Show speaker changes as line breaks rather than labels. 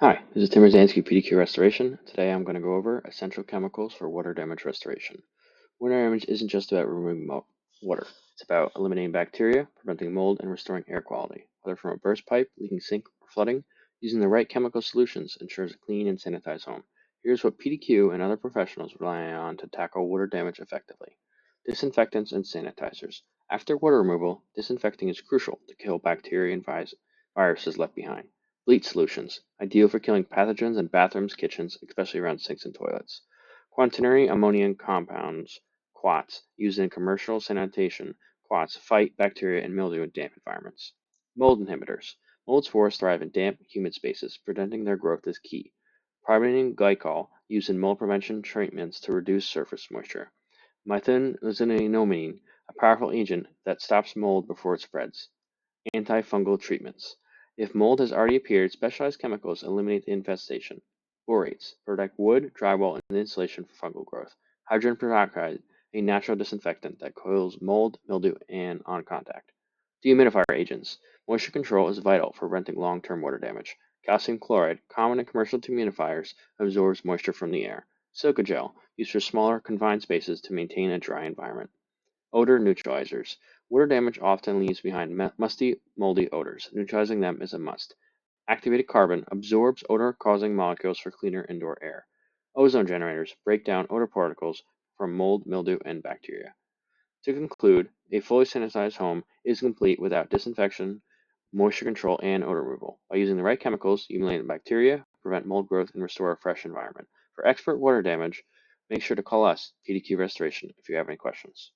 Hi, this is Tim Rosansky, PDQ Restoration. Today I'm going to go over essential chemicals for water damage restoration. Water damage isn't just about removing water. It's about eliminating bacteria, preventing mold, and restoring air quality. Whether from a burst pipe, leaking sink, or flooding, using the right chemical solutions ensures a clean and sanitized home. Here's what PDQ and other professionals rely on to tackle water damage effectively. Disinfectants and sanitizers. After water removal, disinfecting is crucial to kill bacteria and viruses left behind. Bleach solutions, ideal for killing pathogens in bathrooms, kitchens, especially around sinks and toilets. Quaternary ammonium compounds, quats, used in commercial sanitation. Quats fight bacteria and mildew in damp environments. Mold inhibitors. Mold spores thrive in damp, humid spaces. Preventing their growth is key. Propylene glycol, used in mold prevention treatments to reduce surface moisture. Methanoxylamine, a powerful agent that stops mold before it spreads. Antifungal treatments. If mold has already appeared, specialized chemicals eliminate the infestation. Borates protect wood, drywall, and insulation from fungal growth. Hydrogen peroxide, a natural disinfectant that kills mold, mildew, and on contact. Dehumidifier agents. Moisture control is vital for preventing long-term water damage. Calcium chloride, common in commercial dehumidifiers, absorbs moisture from the air. Silica gel, used for smaller, confined spaces to maintain a dry environment. Odor neutralizers. Water damage often leaves behind musty, moldy odors. Neutralizing them is a must. Activated carbon absorbs odor-causing molecules for cleaner indoor air. Ozone generators break down odor particles from mold, mildew, and bacteria. To conclude, a fully sanitized home is complete without disinfection, moisture control, and odor removal. By using the right chemicals, you eliminate bacteria, prevent mold growth, and restore a fresh environment. For expert water damage, make sure to call us, PDQ Restoration, if you have any questions.